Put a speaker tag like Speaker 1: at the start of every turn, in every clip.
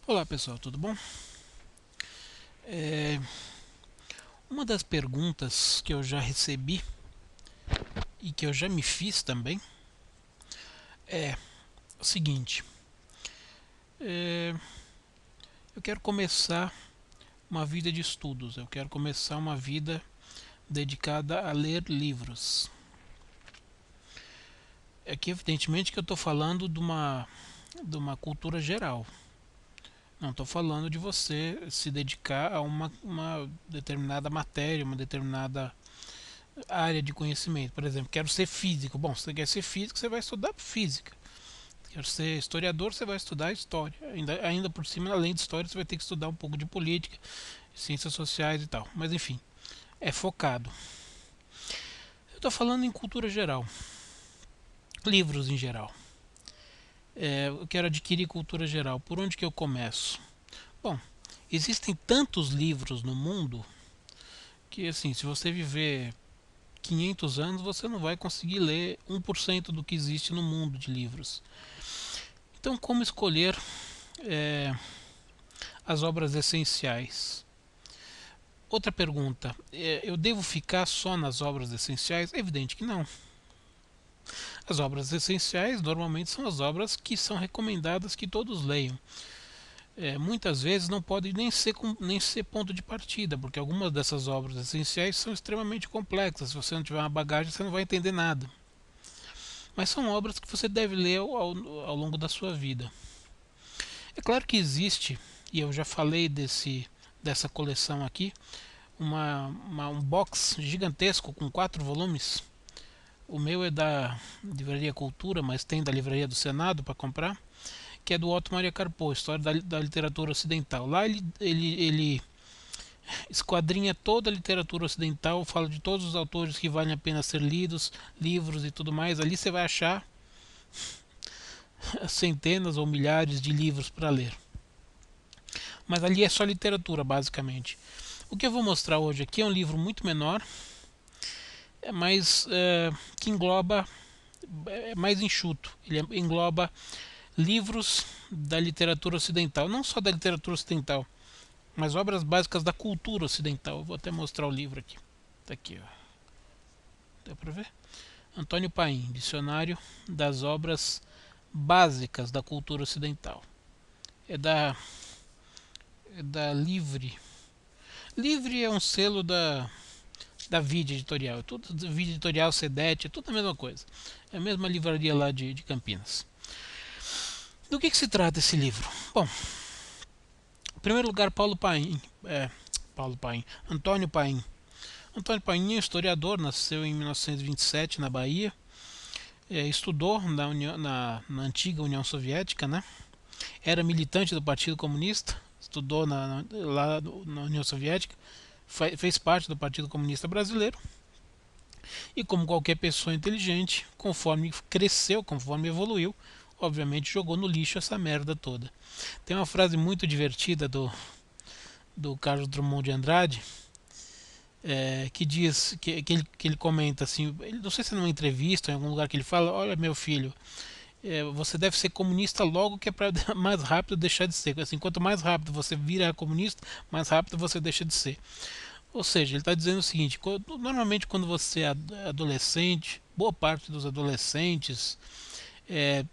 Speaker 1: Olá pessoal, tudo bom? É, uma das perguntas que eu já recebi e que eu já me fiz também é o seguinte: é, eu quero começar uma vida de estudos, eu quero começar uma vida dedicada a ler livros. Aqui, evidentemente, que eu estou falando de uma cultura geral. Não estou falando de você se dedicar a uma determinada matéria, uma determinada área de conhecimento. Por exemplo, quero ser físico. Bom, se você quer ser físico, você vai estudar física. Quero ser historiador, você vai estudar história. Ainda por cima, além de história, você vai ter que estudar um pouco de política, ciências sociais e tal. Mas enfim, é focado. Eu estou falando em cultura geral, livros em geral. Eu quero adquirir cultura geral. Por onde que eu começo? Bom, existem tantos livros no mundo que, assim, se você viver 500 anos, você não vai conseguir ler 1% do que existe no mundo de livros. Então, como escolher é, as obras essenciais? Outra pergunta: eu devo ficar só nas obras essenciais? É evidente que não. As obras essenciais normalmente são as obras que são recomendadas que todos leiam. Muitas vezes não pode nem ser ponto de partida, porque algumas dessas obras essenciais são extremamente complexas. Se você não tiver uma bagagem, você não vai entender nada. Mas são obras que você deve ler ao longo da sua vida. É claro que existe, e eu já falei dessa coleção aqui, um box gigantesco com 4 volumes. O meu é da Livraria Cultura, mas tem da Livraria do Senado para comprar, que é do Otto Maria Carpo, História da Literatura Ocidental. Lá ele esquadrinha toda a literatura ocidental, fala de todos os autores que valem a pena ser lidos, livros e tudo mais. Ali você vai achar centenas ou milhares de livros para ler. Mas ali é só literatura, basicamente. O que eu vou mostrar hoje aqui é um livro muito menor, mas que engloba, é mais enxuto. Ele engloba livros da literatura ocidental, não só da literatura ocidental, mas obras básicas da cultura ocidental. Eu vou até mostrar o livro aqui. Tá aqui, ó. Deu para ver? Antônio Paim, Dicionário das Obras Básicas da Cultura Ocidental. É da Livre. Livre é um selo da Vide Editorial. É tudo Vide Editorial, Cedete, é tudo a mesma coisa. É a mesma livraria lá de Campinas. Do que se trata esse livro? Bom, em primeiro lugar, Paulo Paim, Antônio Paim. Antônio Paim é historiador, nasceu em 1927 na Bahia, estudou na antiga União Soviética, né? Era militante do Partido Comunista, estudou lá na União Soviética, fez parte do Partido Comunista Brasileiro e, como qualquer pessoa inteligente, conforme cresceu, conforme evoluiu, obviamente jogou no lixo essa merda toda. Tem uma frase muito divertida do Carlos Drummond de Andrade, que diz que ele comenta assim, não sei se é numa entrevista ou em algum lugar, que ele fala: olha, meu filho, você deve ser comunista logo, que é para mais rápido deixar de ser. Assim, quanto mais rápido você vira comunista, mais rápido você deixa de ser. Ou seja, ele está dizendo o seguinte: normalmente quando você é adolescente, boa parte dos adolescentes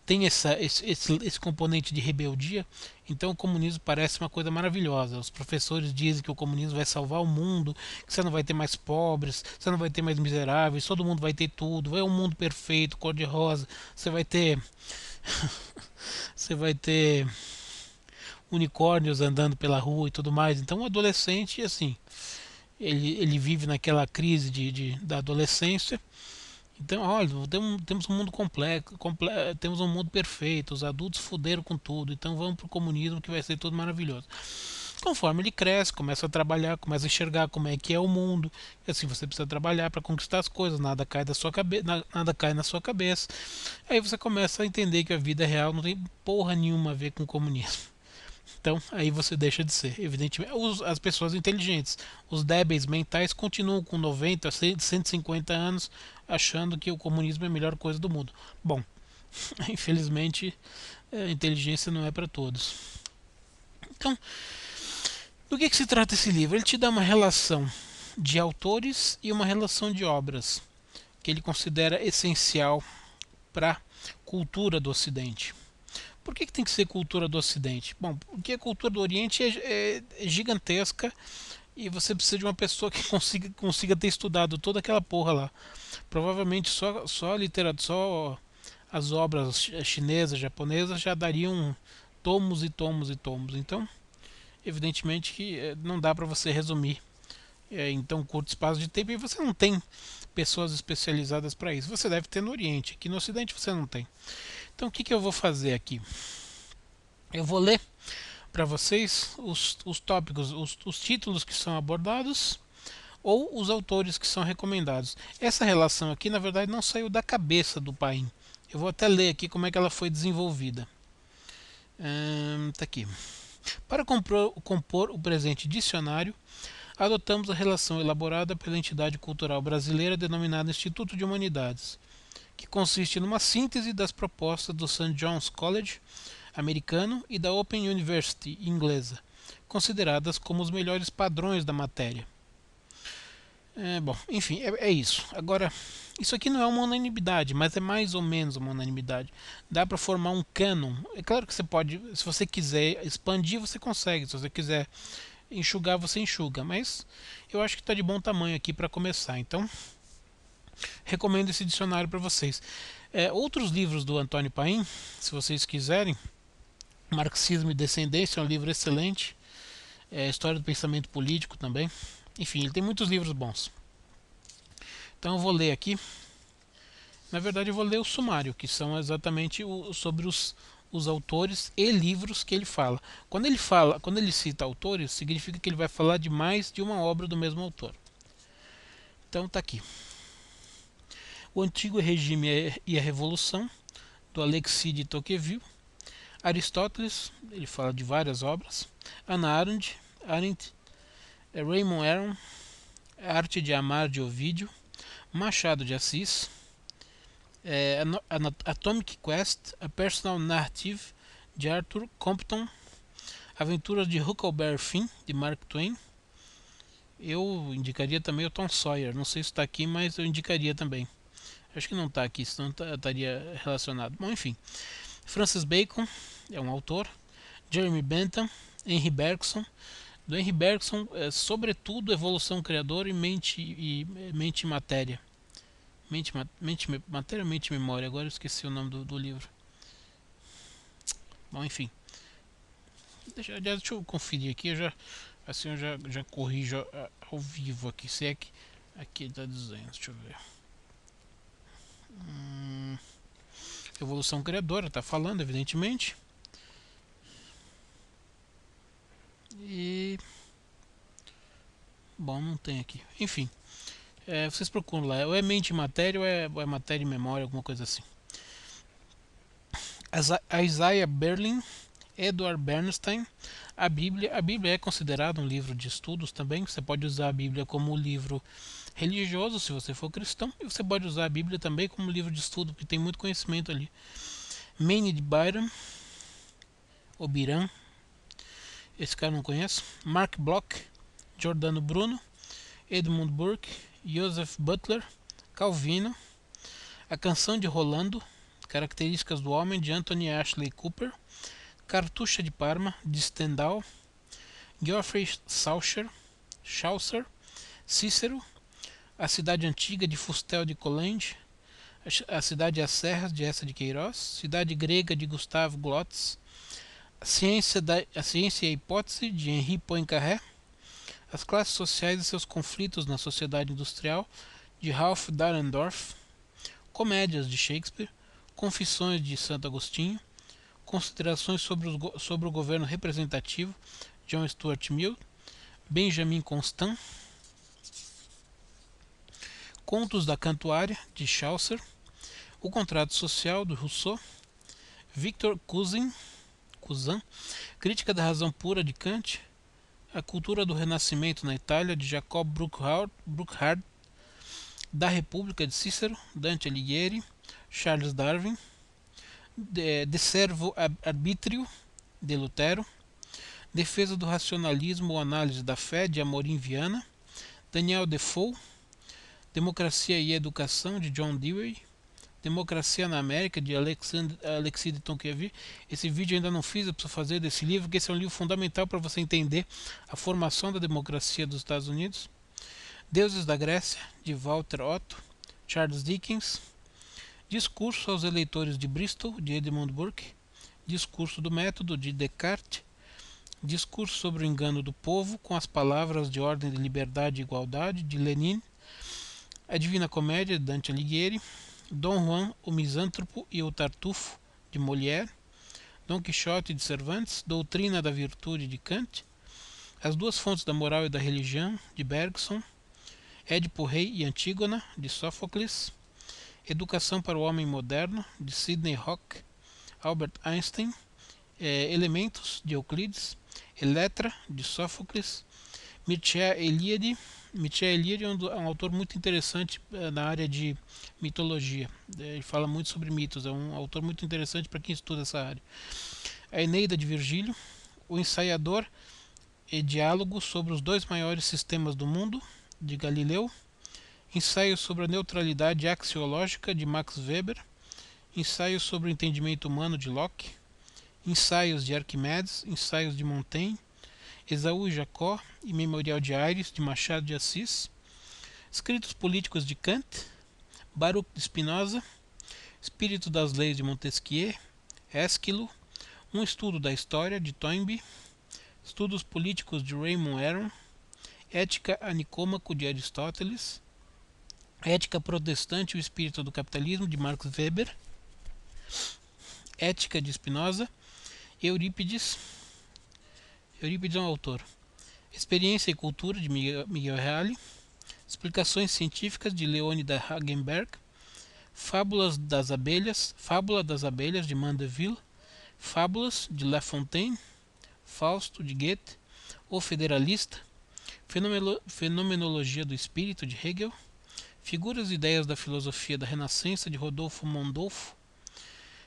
Speaker 1: tem esse componente de rebeldia. Então o comunismo parece uma coisa maravilhosa. Os professores dizem que o comunismo vai salvar o mundo, que você não vai ter mais pobres, você não vai ter mais miseráveis, todo mundo vai ter tudo, é um mundo perfeito, cor-de-rosa, você vai ter você vai ter unicórnios andando pela rua e tudo mais. Então o adolescente, assim, ele vive naquela crise da adolescência. Então, olha, temos um mundo complexo, temos um mundo perfeito, os adultos fuderam com tudo, então vamos pro comunismo que vai ser tudo maravilhoso. Conforme ele cresce, começa a trabalhar, começa a enxergar como é que é o mundo, e assim você precisa trabalhar para conquistar as coisas, nada cai da sua cabeça, nada cai na sua cabeça. Aí você começa a entender que a vida real não tem porra nenhuma a ver com o comunismo. Então, aí você deixa de ser. Evidentemente, as pessoas inteligentes, os débeis mentais, continuam com 90, 150 anos achando que o comunismo é a melhor coisa do mundo. Bom, infelizmente, a inteligência não é para todos. Então, do que se trata esse livro? Ele te dá uma relação de autores e uma relação de obras que ele considera essencial para a cultura do Ocidente. Por que tem que ser cultura do Ocidente? Bom, porque a cultura do Oriente é gigantesca e você precisa de uma pessoa que consiga ter estudado toda aquela porra lá. Provavelmente só a literatura, só as obras chinesas, japonesas já dariam tomos e tomos e tomos. Então, evidentemente que não dá para você resumir em tão curto espaço de tempo, e você não tem pessoas especializadas para isso. Você deve ter no Oriente, aqui no Ocidente você não tem. Então, o que eu vou fazer aqui? Eu vou ler para vocês os tópicos, os títulos que são abordados ou os autores que são recomendados. Essa relação aqui, na verdade, não saiu da cabeça do Paim. Eu vou até ler aqui como é que ela foi desenvolvida. Tá aqui. Para compor o presente dicionário, adotamos a relação elaborada pela entidade cultural brasileira denominada Instituto de Humanidades, que consiste numa síntese das propostas do St. John's College americano e da Open University inglesa, consideradas como os melhores padrões da matéria. Bom, enfim, é isso. Agora, isso aqui não é uma unanimidade, mas é mais ou menos uma unanimidade. Dá para formar um cânon. É claro que você pode, se você quiser expandir, você consegue. Se você quiser enxugar, você enxuga. Mas eu acho que está de bom tamanho aqui para começar. Então, recomendo esse dicionário para vocês. Outros livros do Antônio Paim, se vocês quiserem, Marxismo e Descendência é um livro excelente. História do Pensamento Político também. Enfim, ele tem muitos livros bons. Então eu vou ler aqui. Na verdade eu vou ler o sumário, que são exatamente sobre os autores e livros que ele fala. Quando ele cita autores, significa que ele vai falar de mais de uma obra do mesmo autor. Então tá aqui. O Antigo Regime e a Revolução, do Alexis de Tocqueville. Aristóteles, ele fala de várias obras. Hannah Arendt, Raymond Aron, Arte de Amar, de Ovídio. Machado de Assis, Atomic Quest, A Personal Narrative, de Arthur Compton. Aventuras de Huckleberry Finn, de Mark Twain. Eu indicaria também o Tom Sawyer. Não sei se está aqui, mas eu indicaria também. Acho que não está aqui, senão estaria relacionado. Bom, enfim. Francis Bacon é um autor. Jeremy Bentham, Henry Bergson. Do Henry Bergson, sobretudo Evolução Criadora e Mente e Matéria. Matéria, Mente e Memória. Agora eu esqueci o nome do livro. Bom, enfim. Deixa eu conferir aqui. Eu já corrijo ao vivo aqui. Se é que aqui está dizendo. Deixa eu ver. Evolução Criadora, está falando, evidentemente. E. Bom, não tem aqui. Enfim. Vocês procuram lá. Ou é mente e matéria ou é matéria e memória, alguma coisa assim. Isaiah Berlin, Edward Bernstein. A Bíblia é considerada um livro de estudos também. Você pode usar a Bíblia como livro religioso, se você for cristão. E você pode usar a Bíblia também como livro de estudo, porque tem muito conhecimento ali. Maynard Byram, ou Biram. Esse cara eu não conheço. Mark Bloch, Giordano Bruno, Edmund Burke, Joseph Butler, Calvino. A Canção de Rolando, Características do Homem, de Anthony Ashley Cooper. Cartucha de Parma, de Stendhal. Geoffrey Chaucer. Cícero. A Cidade Antiga, de Fustel de Coulanges. A Cidade e as Serras, de Eça de Queiroz. Cidade Grega, de Gustave Glotz. A Ciência e a Hipótese, de Henri Poincaré. As Classes Sociais e seus Conflitos na Sociedade Industrial, de Ralph Dahrendorf. Comédias, de Shakespeare. Confissões, de Santo Agostinho. Considerações sobre o Governo Representativo, John Stuart Mill. Benjamin Constant. Contos da Cantuária, de Chaucer. O Contrato Social, de Rousseau. Victor Cousin. Crítica da Razão Pura, de Kant. A Cultura do Renascimento na Itália, de Jacob Burckhardt. Da República, de Cícero. Dante Alighieri. Charles Darwin. De Servo Arbítrio, de Lutero. Defesa do Racionalismo ou Análise da Fé, de Amorim Viana. Daniel Defoe. Democracia e Educação, de John Dewey. Democracia na América, de Alexis de Tocqueville. Esse vídeo eu ainda não fiz, eu preciso fazer desse livro, porque esse é um livro fundamental para você entender a formação da democracia dos Estados Unidos. Deuses da Grécia, de Walter Otto. Charles Dickens. Discurso aos eleitores de Bristol, de Edmund Burke. Discurso do Método, de Descartes. Discurso sobre o engano do povo, com as palavras de ordem de liberdade e igualdade, de Lenin. A Divina Comédia, de Dante Alighieri. Dom Juan, o Misântropo e o Tartufo, de Molière. Dom Quixote, de Cervantes. Doutrina da Virtude, de Kant. As Duas Fontes da Moral e da Religião, de Bergson. Édipo Rei e Antígona, de Sófocles. Educação para o Homem Moderno, de Sidney Hock. Albert Einstein. Elementos, de Euclides. Eletra, de Sófocles. Mircea Eliade. Mircea Eliade é um autor muito interessante na área de mitologia. Ele fala muito sobre mitos, é um autor muito interessante para quem estuda essa área. A Eneida, de Virgílio. O Ensaiador e Diálogo sobre os dois maiores sistemas do mundo, de Galileu. Ensaio sobre a neutralidade axiológica, de Max Weber. Ensaio sobre o entendimento humano, de Locke. Ensaios de Arquimedes. Ensaios de Montaigne. Esaú e Jacó e Memorial de Aires, de Machado de Assis. Escritos políticos, de Kant. Baruch de Spinoza. Espírito das Leis, de Montesquieu. Ésquilo. Um Estudo da História, de Toynbee. Estudos Políticos, de Raymond Aron. Ética a Nicômaco, de Aristóteles. Ética Protestante e o Espírito do Capitalismo, de Max Weber. Ética, de Spinoza. Eurípides. Eurípides é um autor. Experiência e Cultura, de Miguel Reale. Explicações Científicas, de Leônidas Hagenberg. Fábula das Abelhas, de Mandeville. Fábulas, de La Fontaine. Fausto, de Goethe. O Federalista. Fenomenologia do Espírito, de Hegel. Figuras e Ideias da Filosofia da Renascença, de Rodolfo Mondolfo.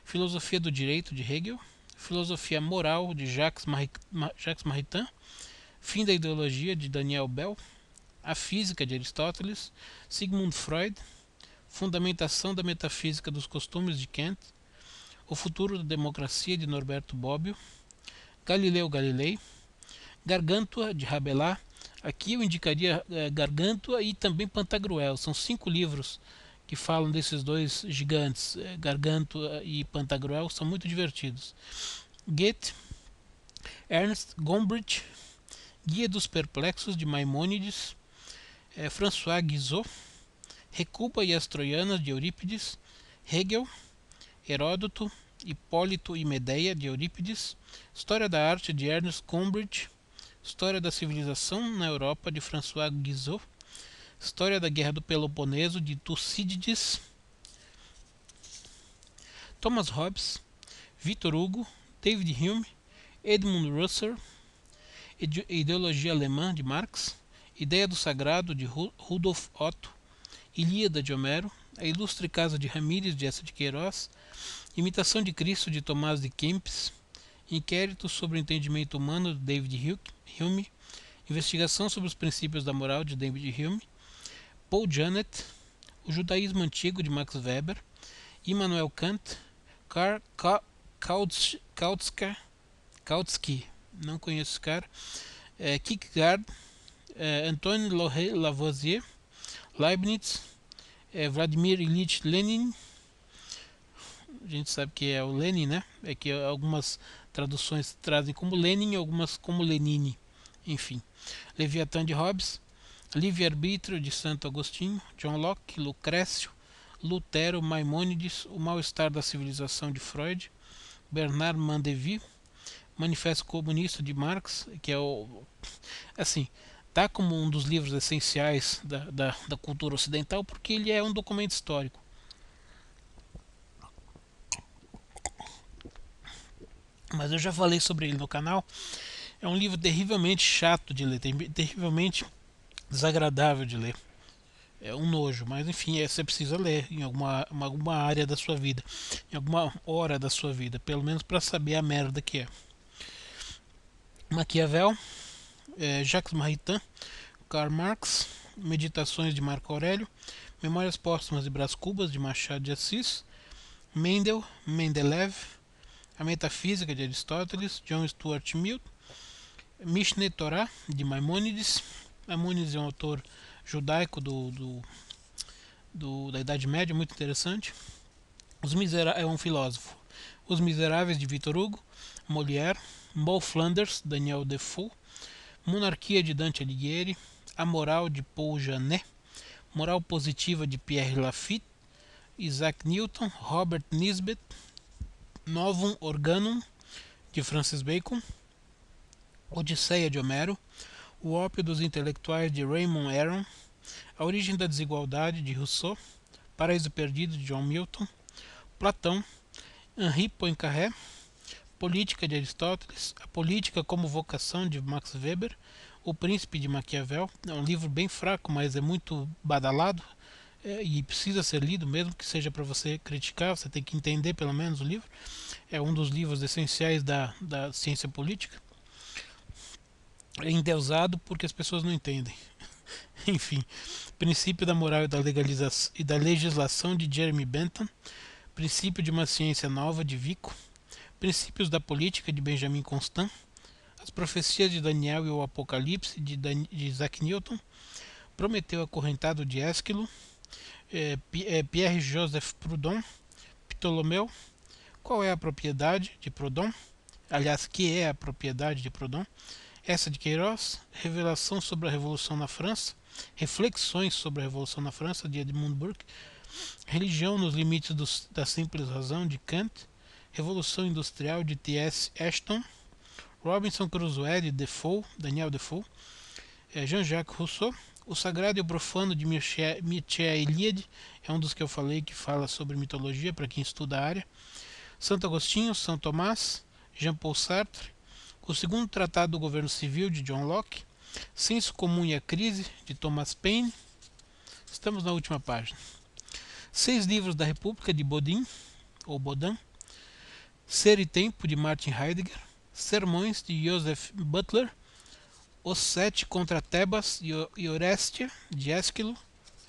Speaker 1: Filosofia do Direito, de Hegel. Filosofia Moral, de Jacques Maritain. Fim da Ideologia, de Daniel Bell. A Física, de Aristóteles. Sigmund Freud. Fundamentação da Metafísica dos Costumes, de Kant. O Futuro da Democracia, de Norberto Bobbio. Galileu Galilei. Gargantua, de Rabelais. Aqui eu indicaria Gargantua e também Pantagruel. São 5 livros que falam desses dois gigantes, Gargantua e Pantagruel, são muito divertidos. Goethe. Ernst Gombrich. Guia dos Perplexos, de Maimônides. François Guizot. Recuba e as Troianas, de Eurípides. Hegel. Heródoto. Hipólito e Medeia, de Eurípides. História da Arte, de Ernst Gombrich. História da Civilização na Europa, de François Guizot. História da Guerra do Peloponeso, de Tucídides. Thomas Hobbes. Victor Hugo. David Hume. Edmund Husserl. Ideologia Alemã, de Marx. Ideia do Sagrado, de Rudolf Otto. Ilíada, de Homero. A Ilustre Casa de Ramírez, de Eça de Queiroz. Imitação de Cristo, de Tomás de Kempis. Inquérito sobre o Entendimento Humano, de David Hume. Investigação sobre os Princípios da Moral, de David Hume. Paul Janet. O Judaísmo Antigo, de Max Weber. Immanuel Kant. Karl Kautsky, não conheço esse cara. Kierkegaard. Antoine Lavoisier. Leibniz. Vladimir Ilyich Lenin. A gente sabe que é o Lenin, né? É que algumas traduções trazem como Lenin e algumas como Lenine. Enfim. Leviatã, de Hobbes. Livre-arbítrio, de Santo Agostinho. John Locke. Lucrécio. Lutero. Maimônides. O mal-estar da civilização, de Freud. Bernard Mandeville. Manifesto Comunista, de Marx, que é assim, tá como um dos livros essenciais da cultura ocidental, porque ele é um documento histórico. Mas eu já falei sobre ele no canal. É um livro terrivelmente chato de ler, terrivelmente desagradável de ler. É um nojo, mas enfim, você precisa ler em alguma área da sua vida, em alguma hora da sua vida, pelo menos para saber a merda que é. Maquiavel, Jacques Maritain, Karl Marx, Meditações de Marco Aurélio, Memórias Póstumas de Brás Cubas, de Machado de Assis, Mendel, Mendeleev, A Metafísica de Aristóteles, John Stuart Mill, Mishneh Torah, de Maimônides. Maimônides é um autor judaico da Idade Média, muito interessante. É um filósofo. Os Miseráveis, de Victor Hugo, Molière, Moll Flanders, Daniel Defoe, Monarquia, de Dante Alighieri, A Moral, de Paul Janet, Moral Positiva, de Pierre Lafitte, Isaac Newton, Robert Nisbet, Novum Organum, de Francis Bacon, Odisseia, de Homero, O Ópio dos Intelectuais, de Raymond Aron, A Origem da Desigualdade, de Rousseau, Paraíso Perdido, de John Milton, Platão, Henri Poincaré, Política, de Aristóteles, A Política como Vocação, de Max Weber, O Príncipe, de Maquiavel. É um livro bem fraco, mas é muito badalado, e precisa ser lido, mesmo que seja para você criticar, você tem que entender pelo menos o livro. É um dos livros essenciais da ciência política. É endeusado porque as pessoas não entendem. Enfim, Princípio da Moral e da Legislação, de Jeremy Bentham, Princípio de uma Ciência Nova, de Vico, Princípios da Política, de Benjamin Constant, As Profecias de Daniel e o Apocalipse, de Isaac Newton, Prometeu Acorrentado, de Ésquilo, Pierre-Joseph Proudhon, Ptolomeu, Qual é a Propriedade, de Proudhon, aliás, que é a propriedade de Proudhon, Essa, de Queiroz, Revelação sobre a Revolução na França, Reflexões sobre a Revolução na França, de Edmund Burke, Religião nos Limites da Simples Razão, de Kant, Revolução Industrial, de T.S. Ashton, Robinson Crusoe, de Daniel Defoe, Jean-Jacques Rousseau, O Sagrado e o Profano, de Mircea Eliade, é um dos que eu falei que fala sobre mitologia para quem estuda a área, Santo Agostinho, São Tomás, Jean-Paul Sartre, O Segundo Tratado do Governo Civil, de John Locke, Senso Comum e a Crise, de Thomas Paine. Estamos na última página. 6 Livros da República, de Bodin, ou Baudin, Ser e Tempo, de Martin Heidegger, Sermões, de Joseph Butler, Os Sete contra Tebas e Orestia, de Ésquilo.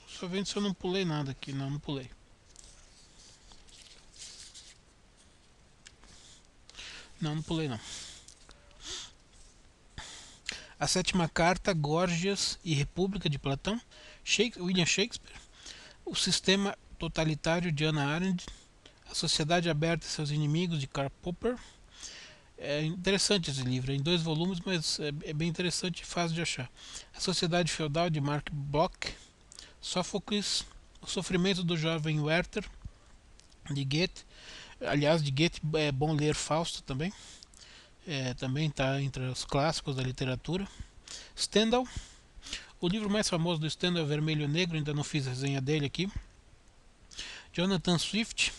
Speaker 1: Só vendo se eu não pulei nada aqui. Não pulei. Não pulei não. A Sétima Carta, Górgias e República, de Platão, William Shakespeare, O Sistema Totalitário, de Hannah Arendt, A Sociedade Aberta e Seus Inimigos, de Karl Popper. É interessante esse livro, é em 2 volumes, mas é bem interessante e fácil de achar. A Sociedade Feudal, de Mark Bloch, Sófocles, O Sofrimento do Jovem Werther, de Goethe. Aliás, de Goethe é bom ler Fausto também. Também está entre os clássicos da literatura. Stendhal, o livro mais famoso do Stendhal é Vermelho e Negro, ainda não fiz a resenha dele aqui. Jonathan Swift,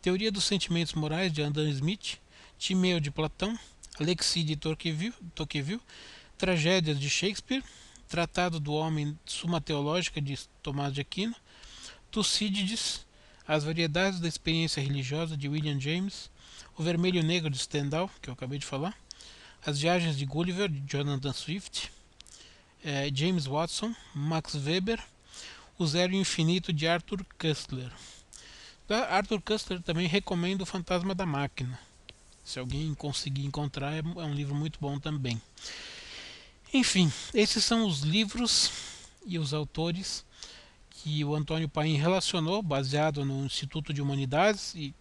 Speaker 1: Teoria dos Sentimentos Morais, de Adam Smith, Timeu, de Platão, Alexis de Tocqueville, Tragédias, de Shakespeare, Tratado do Homem, Suma Teológica, de Tomás de Aquino, Tucídides, As Variedades da Experiência Religiosa, de William James, O Vermelho e Negro, de Stendhal, que eu acabei de falar, As Viagens de Gulliver, de Jonathan Swift, James Watson, Max Weber, O Zero e o Infinito, de Arthur Koestler. Arthur Koestler também recomendo O Fantasma da Máquina. Se alguém conseguir encontrar, é um livro muito bom também. Enfim, esses são os livros e os autores que o Antônio Paim relacionou, baseado no Instituto de Humanidades, e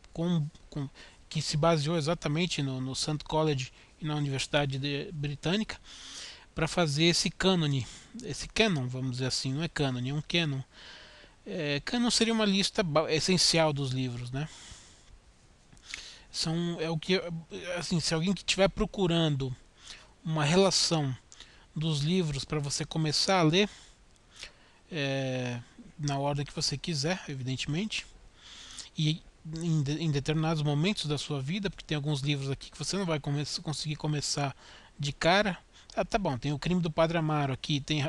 Speaker 1: que se baseou exatamente no St. College e na Universidade Britânica, para fazer esse cânone, esse canon, vamos dizer assim, não é cânone, é um canon. Canon seria uma lista essencial dos livros, né? É o que, assim, se alguém que estiver procurando uma relação dos livros para você começar a ler, na ordem que você quiser, evidentemente, e em determinados momentos da sua vida, porque tem alguns livros aqui que você não vai conseguir começar de cara. Tá bom, tem O Crime do Padre Amaro aqui, tem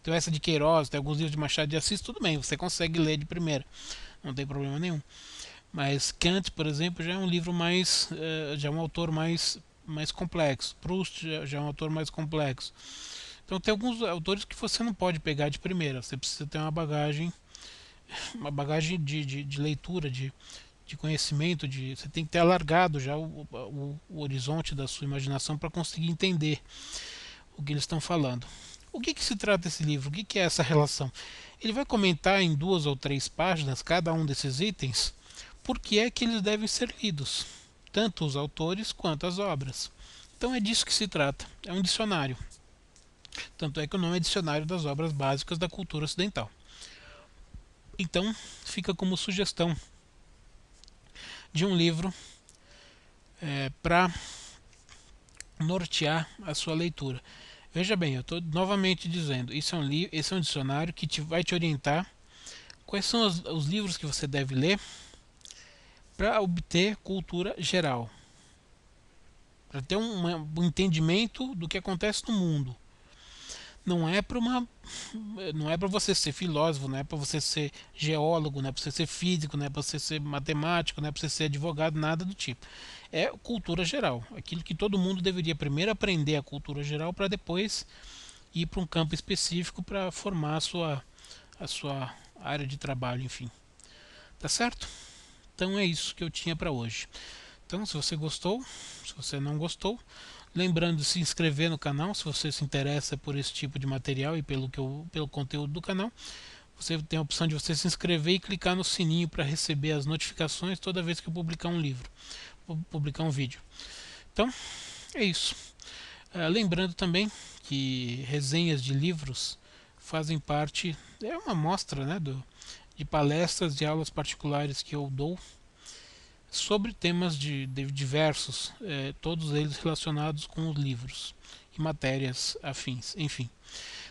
Speaker 1: tem essa de Queiroz, tem alguns livros de Machado de Assis, tudo bem, você consegue ler de primeira, não tem problema nenhum. Mas Kant, por exemplo, já é um livro mais, já é um autor mais mais complexo. Proust já é um autor mais complexo. Então tem alguns autores que você não pode pegar de primeira. Você precisa ter uma bagagem de leitura, de conhecimento, você tem que ter alargado já o horizonte da sua imaginação para conseguir entender o que eles estão falando. O que se trata esse livro? O que é essa relação? Ele vai comentar em 2 ou 3 páginas cada um desses itens, por que é que eles devem ser lidos, tanto os autores quanto as obras. Então é disso que se trata. É um dicionário. Tanto é que o nome é Dicionário das Obras Básicas da Cultura Ocidental. Então fica como sugestão de um livro para nortear a sua leitura. Veja bem, eu estou novamente dizendo, esse é um dicionário que vai te orientar quais são os livros que você deve ler para obter cultura geral, para ter um entendimento do que acontece no mundo. Não é para você ser filósofo, não é para você ser geólogo, não é para você ser físico, não é para você ser matemático, não é para você ser advogado, nada do tipo. É cultura geral, aquilo que todo mundo deveria primeiro aprender, a cultura geral, para depois ir para um campo específico para formar a sua área de trabalho, enfim. Tá certo? Então é isso que eu tinha para hoje. Então, se você gostou, se você não gostou, lembrando de se inscrever no canal, se você se interessa por esse tipo de material e pelo conteúdo do canal, você tem a opção de você se inscrever e clicar no sininho para receber as notificações toda vez que eu publicar um livro, publicar um vídeo. Então, é isso. Lembrando também que resenhas de livros fazem parte, é uma amostra, né, de palestras, de aulas particulares que eu dou sobre temas de diversos, todos eles relacionados com os livros e matérias afins. Enfim,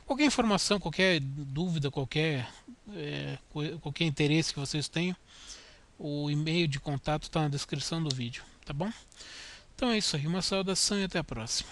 Speaker 1: qualquer informação, qualquer dúvida, qualquer interesse que vocês tenham, o e-mail de contato está na descrição do vídeo, tá bom? Então é isso aí, uma saudação e até a próxima.